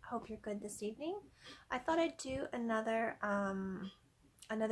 Hope you're good this evening. I thought I'd do another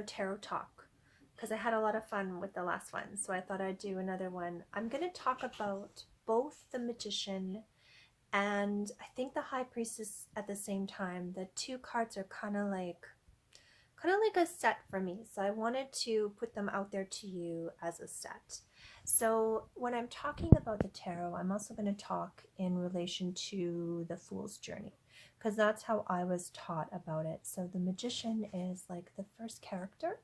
tarot talk because I had a lot of fun with the last one. So I thought I'd do another one. I'm going to talk about both the Magician and I think the High Priestess at the same time. The two cards are kind of like a set for me. So I wanted to put them out there to you as a set. So when I'm talking about the tarot, I'm also going to talk in relation to the Fool's Journey, because that's how I was taught about it. So the Magician is like the first character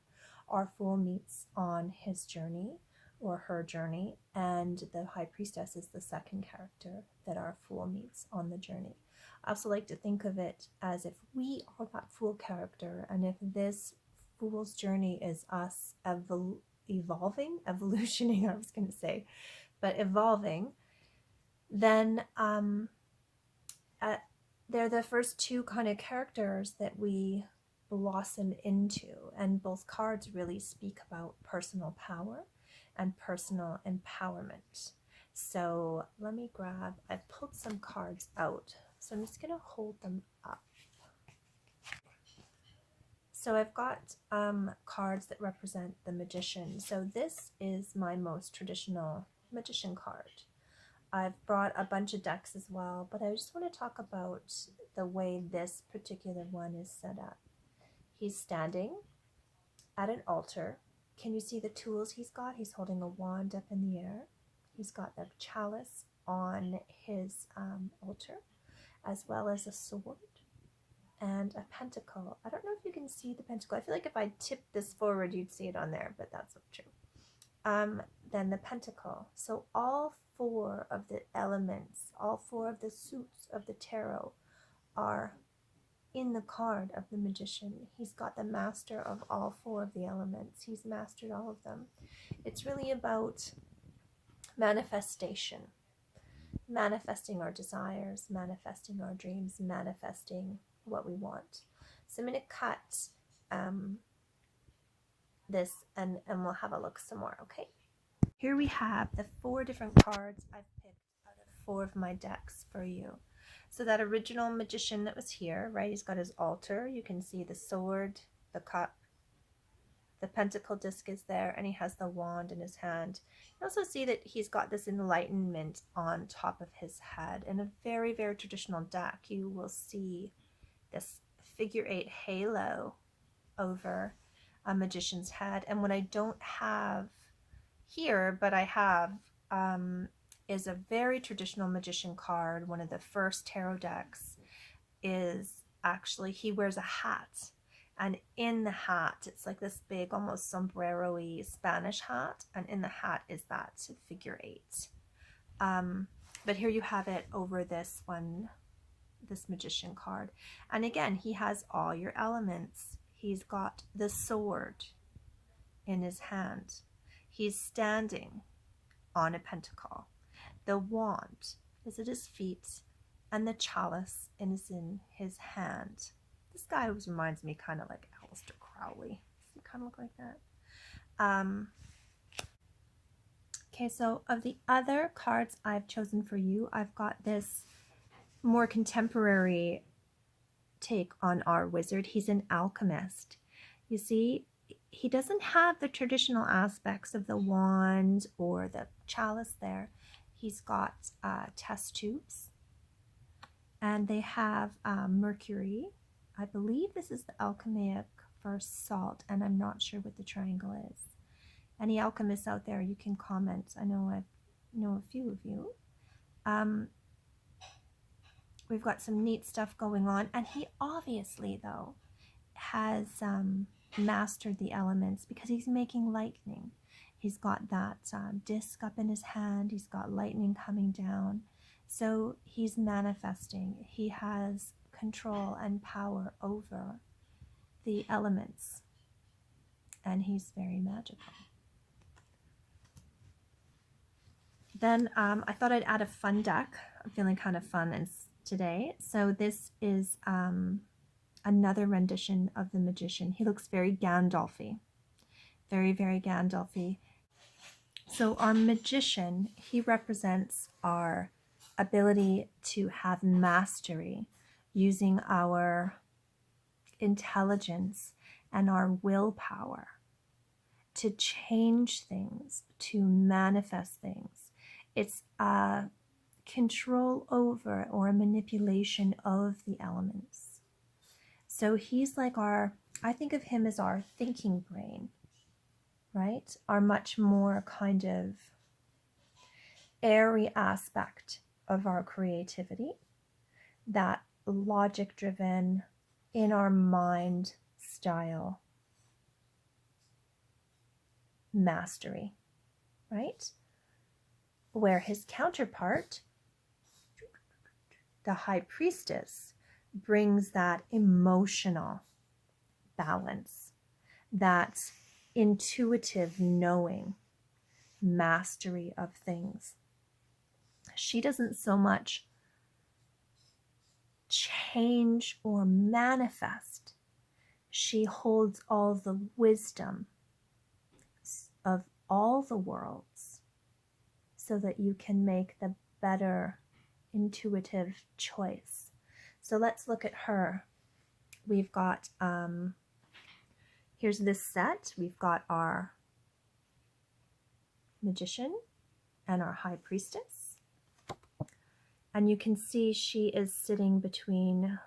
our Fool meets on his journey or her journey, and the High Priestess is the second character that our Fool meets on the journey. I also like to think of it as if we are that Fool character, and if this Fool's journey is us evolutioning, I was going to say, but evolving, then they're the first two kind of characters that we blossom into, and both cards really speak about personal power and personal empowerment. So let me I pulled some cards out, so I'm just going to hold them up. So I've got cards that represent the Magician. So this is my most traditional Magician card. I've brought a bunch of decks as well, but I just want to talk about the way this particular one is set up. He's standing at an altar. Can you see the tools he's got? He's holding a wand up in the air. He's got the chalice on his altar, as well as a sword and a pentacle. I don't know if you can see the pentacle. I feel like if I tipped this forward, you'd see it on there, but that's not true. Then the pentacle. So all four of the elements, all four of the suits of the tarot are in the card of the Magician. He's got the master of all four of the elements. He's mastered all of them. It's really about manifestation, manifesting our desires, manifesting our dreams, manifesting what we want. So I'm going to cut this and we'll have a look some more, okay? Here we have the four different cards I've picked out of four of my decks for you. So that original Magician that was here, right? He's got his altar. You can see the sword, the cup, the pentacle disc is there, and he has the wand in his hand. You also see that he's got this enlightenment on top of his head. In a very, very traditional deck, you will see this figure 8 halo over a magician's head. And what I don't have here, but I have, is a very traditional magician card. One of the first tarot decks is actually, he wears a hat. And in the hat, it's like this big, almost sombrero-y Spanish hat. And in the hat is that figure 8. But here you have it over this one, this Magician card. And again, he has all your elements. He's got the sword in his hand. He's standing on a pentacle. The wand is at his feet, and the chalice is in his hand. This guy always reminds me kind of like Aleister Crowley. Does he kind of look like that? Okay, so of the other cards I've chosen for you, I've got this more contemporary take on our wizard. He's an alchemist. You see, he doesn't have the traditional aspects of the wand or the chalice there. He's got test tubes, and they have mercury. I believe this is the alchemic for salt, and I'm not sure what the triangle is. Any alchemists out there, you can comment. I know a few of you. We've got some neat stuff going on, and he obviously, though, has mastered the elements because he's making lightning. He's got that disc up in his hand. He's got lightning coming down. So he's manifesting. He has control and power over the elements, and he's very magical. Then I thought I'd add a fun deck. I'm feeling kind of fun today. So this is another rendition of the Magician. He looks very Gandalfy. Very, very Gandalfy. So our Magician, he represents our ability to have mastery using our intelligence and our willpower to change things, to manifest things. It's a control over or a manipulation of the elements. So he's like I think of him as our thinking brain, right? Our much more kind of airy aspect of our creativity, that logic driven, in our mind style mastery, right? Where his counterpart, the high priestess, brings that emotional balance, that intuitive knowing, mastery of things. She doesn't so much change or manifest. She holds all the wisdom of all the worlds so that you can make the better intuitive choice. So let's look at her. We've got, here's this set. We've got our magician and our high priestess. And you can see she is sitting between,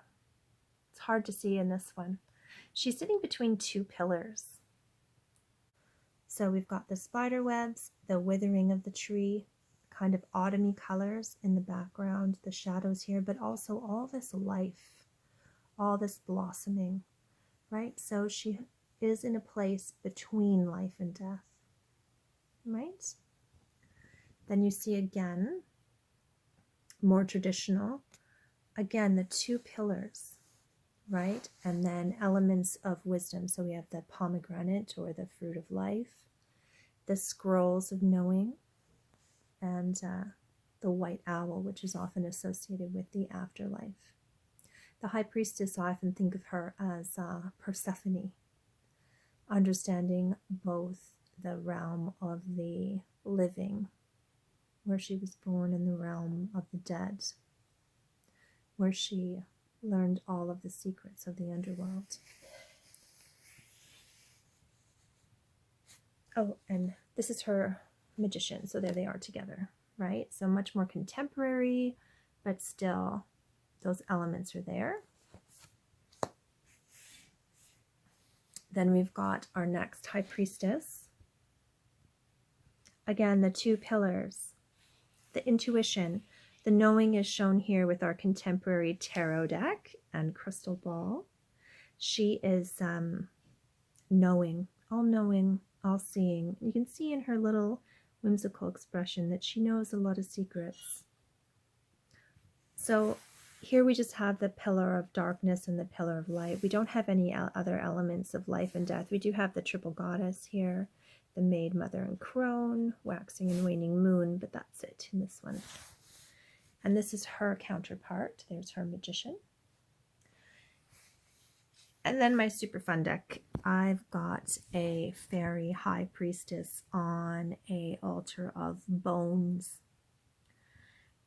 it's hard to see in this one, she's sitting between two pillars. So we've got the spider webs, the withering of the tree, kind of autumny colors in the background, the shadows here, but also all this life, all this blossoming, right? So she is in a place between life and death, right? Then you see again, more traditional, again, the two pillars, right? And then elements of wisdom. So we have the pomegranate or the fruit of life, the scrolls of knowing, and the white owl, which is often associated with the afterlife. The high priestess, I often think of her as Persephone, understanding both the realm of the living, where she was born, in the realm of the dead, where she learned all of the secrets of the underworld. Oh, and this is her magician, so there they are together, right? So much more contemporary, but still those elements are there. Then we've got our next high priestess. Again, the two pillars, the intuition, the knowing is shown here with our contemporary tarot deck and crystal ball. She is knowing, all seeing. You can see in her little whimsical expression that she knows a lot of secrets. So here we just have the pillar of darkness and the pillar of light. We don't have any other elements of life and death. We do have the triple goddess here, the maid, mother, and crone, waxing and waning moon, but that's it in this one. And this is her counterpart. There's her magician. And then my super fun deck, I've got a fairy high priestess on a altar of bones.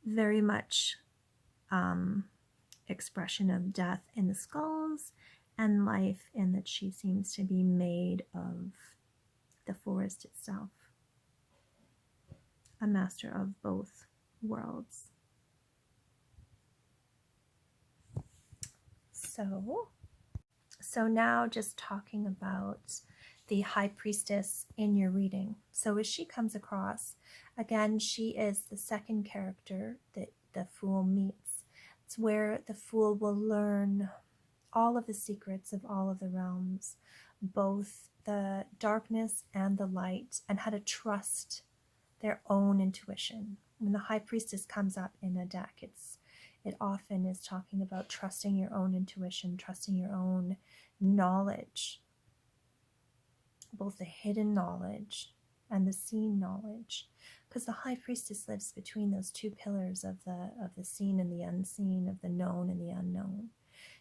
Very much expression of death in the skulls and life in that she seems to be made of the forest itself. A master of both worlds. So now just talking about the high priestess in your reading. So as she comes across, again, she is the second character that the fool meets. It's where the fool will learn all of the secrets of all of the realms, both the darkness and the light, and how to trust their own intuition. When the high priestess comes up in a deck, it often is talking about trusting your own intuition, trusting your own knowledge, both the hidden knowledge and the seen knowledge, because the high priestess lives between those two pillars of the seen and the unseen, of the known and the unknown.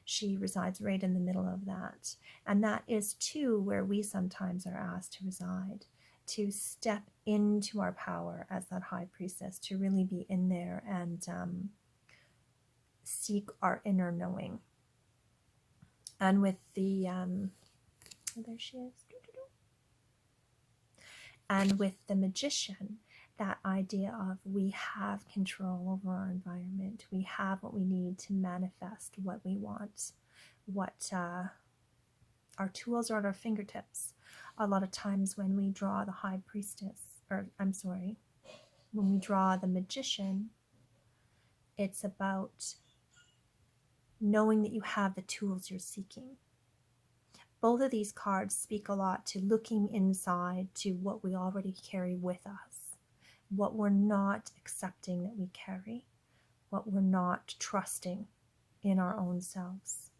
She resides right in the middle of that, and that is too where we sometimes are asked to reside, to step into our power as that high priestess, to really be in there and seek our inner knowing. And with the, there she is. And with the magician, that idea of we have control over our environment. We have what we need to manifest what we want. What our tools are at our fingertips. A lot of times when we draw the high priestess, or I'm sorry, when we draw the magician, it's about knowing that you have the tools you're seeking. Both of these cards speak a lot to looking inside to what we already carry with us, what we're not accepting that we carry, what we're not trusting in our own selves,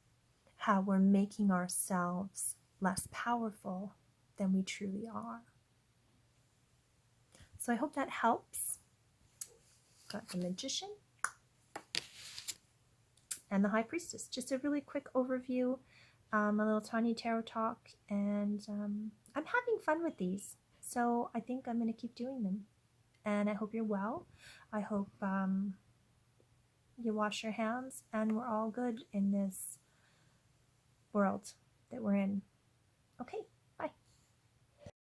how we're making ourselves less powerful than we truly are. So I hope that helps. Got the magician and the high priestess. Just a really quick overview, a little tiny tarot talk, and I'm having fun with these. So I think I'm going to keep doing them. And I hope you're well. I hope you wash your hands and we're all good in this world that we're in. Okay.